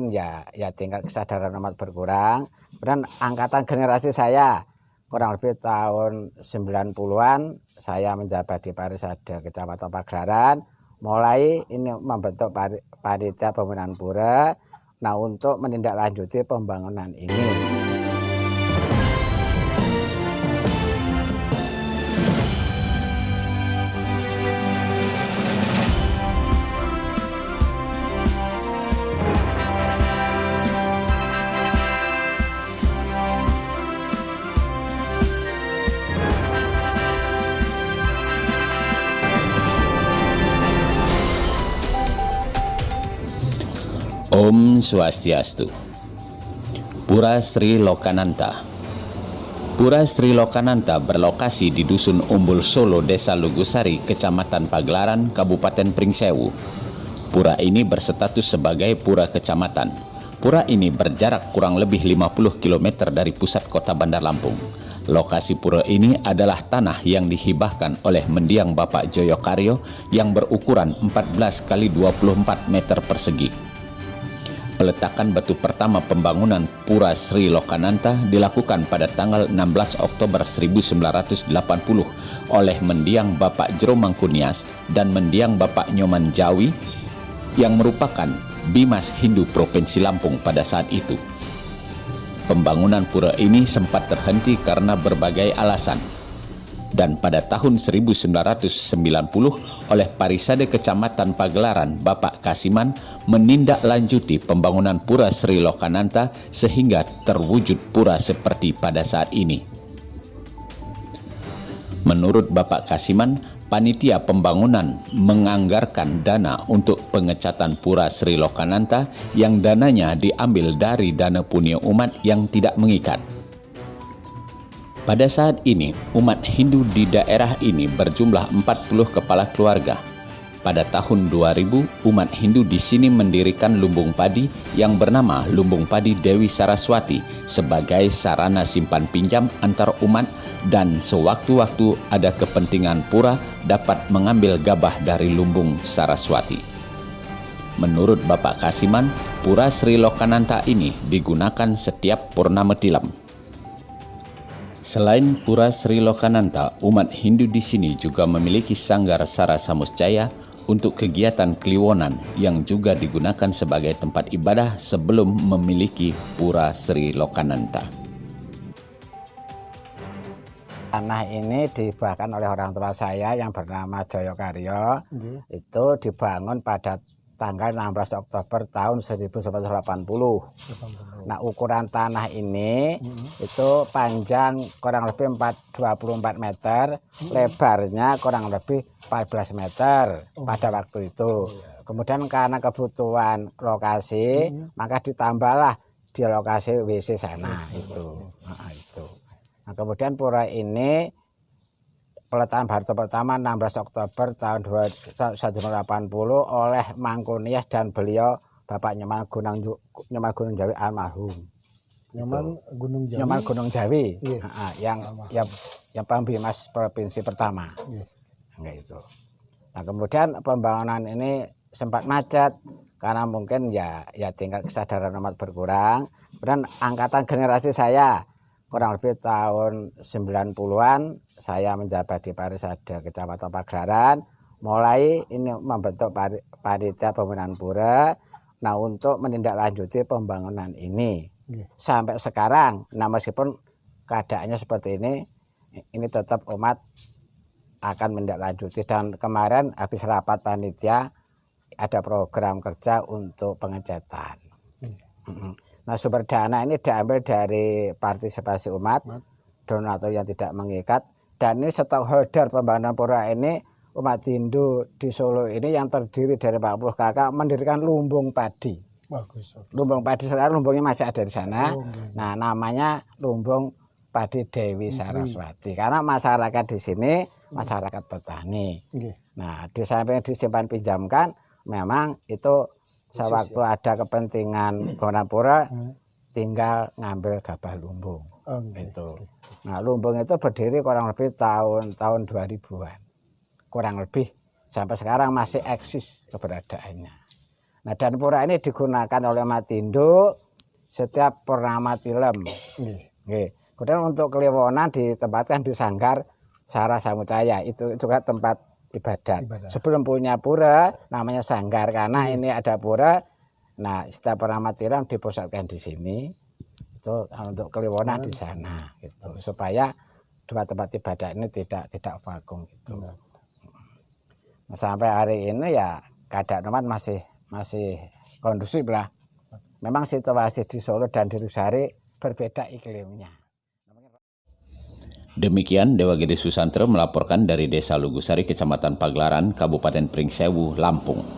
mungkin ya tingkat kesadaran umat berkurang. Kemudian angkatan generasi saya kurang lebih tahun 90-an saya menjabat di Parisade Kecamatan Pagelaran, mulai ini membentuk panitia pembangunan pura. Nah, untuk menindaklanjuti pembangunan ini. Om Swastiastu. Pura Sri Lokananta. Pura Sri Lokananta berlokasi di Dusun Umbul Solo, Desa Lugusari, Kecamatan Pagelaran, Kabupaten Pringsewu. Pura ini berstatus sebagai pura kecamatan. Pura ini berjarak kurang lebih 50 km dari pusat kota Bandar Lampung. Lokasi pura ini adalah tanah yang dihibahkan oleh mendiang Bapak Joyokaryo yang berukuran 14 x 24 meter persegi. Peletakan batu pertama pembangunan Pura Sri Lokananta dilakukan pada tanggal 16 Oktober 1980 oleh mendiang Bapak Jero Mangkunias dan mendiang Bapak Nyoman Jawi yang merupakan Bimas Hindu Provinsi Lampung pada saat itu. Pembangunan pura ini sempat terhenti karena berbagai alasan. Dan pada tahun 1990 oleh Parisade Kecamatan Pagelaran Bapak Kasiman menindaklanjuti pembangunan Pura Sri Lokananta sehingga terwujud pura seperti pada saat ini. Menurut Bapak Kasiman, panitia pembangunan menganggarkan dana untuk pengecatan Pura Sri Lokananta yang dananya diambil dari dana punya umat yang tidak mengikat. Pada saat ini, umat Hindu di daerah ini berjumlah 40 kepala keluarga. Pada tahun 2000, umat Hindu di sini mendirikan lumbung padi yang bernama Lumbung Padi Dewi Saraswati sebagai sarana simpan pinjam antar umat dan sewaktu-waktu ada kepentingan pura dapat mengambil gabah dari lumbung Saraswati. Menurut Bapak Kasiman, Pura Sri Lokananta ini digunakan setiap purnama tilam. Selain Pura Sri Lokananta, umat Hindu di sini juga memiliki sanggar Sarasamusjaya untuk kegiatan kliwonan yang juga digunakan sebagai tempat ibadah sebelum memiliki Pura Sri Lokananta. Tanah ini dihibahkan oleh orang tua saya yang bernama Joyokaryo. Itu dibangun pada tanggal 16 Oktober tahun 1980. Nah, ukuran tanah ini itu panjang kurang lebih 24 meter, lebarnya kurang lebih 14 meter pada waktu itu. Kemudian karena kebutuhan lokasi, maka ditambahlah di lokasi WC sana itu. Nah, kemudian pura ini peletakan batu pertama 16 Oktober tahun 1980 oleh Mangkunias dan beliau Bapak Nyoman Gunung Jawi almarhum. Nyoman Gunung Jawi. Nyoman Gunung Jawi, Yeah. yang Pembimas Provinsi pertama. Yeah. Nah, itu. Nah, kemudian pembangunan ini sempat macet karena mungkin ya tingkat kesadaran umat berkurang. Kemudian angkatan generasi saya kurang lebih tahun 90-an saya menjabat di Parisade Kecamatan Pagelaran, mulai ini membentuk panitia pembangunan pura. Nah, untuk menindaklanjuti pembangunan ini sampai sekarang, nah meskipun keadaannya seperti ini tetap umat akan menindaklanjuti. Dan kemarin habis rapat panitia ada program kerja untuk pengecatan. Nah, sumber dana ini diambil dari partisipasi umat, donatur yang tidak mengikat, dan ini stockholder pembangunan pura ini umat Hindu di Solo ini yang terdiri dari 40 kakak mendirikan lumbung padi. Bagus. Lumbung padi sekarang lumbungnya masih ada di sana. Nah, namanya Lumbung Padi Dewi Saraswati karena masyarakat di sini masyarakat petani. Nah, di samping disimpan pinjamkan, memang itu sewaktu ada kepentingan bangunan pura tinggal ngambil gabah lumbung. Itu. Nah, lumbung itu berdiri kurang lebih tahun 2000-an. Kurang lebih sampai sekarang masih eksis keberadaannya. Nah, dan pura ini digunakan oleh umat Hindu setiap purnama tilem. Nggih. Kemudian untuk Kliwonan ditempatkan di Sanggar Sara Samujaya, itu juga tempat ibadat. Sebelum punya pura namanya Sanggar, karena ini ada pura. Nah, setiap purnama tilem dipusatkan di sini. Itu untuk Kliwonan di sana gitu. Supaya dua tempat ibadah ini tidak vakum gitu. Nah, sampai hari ini ya keadaan umat masih kondusif lah. Memang situasi di Solo dan di Lugusari berbeda iklimnya. Demikian Dewa Gede Susantro melaporkan dari Desa Lugusari, Kecamatan Pagelaran, Kabupaten Pringsewu, Lampung.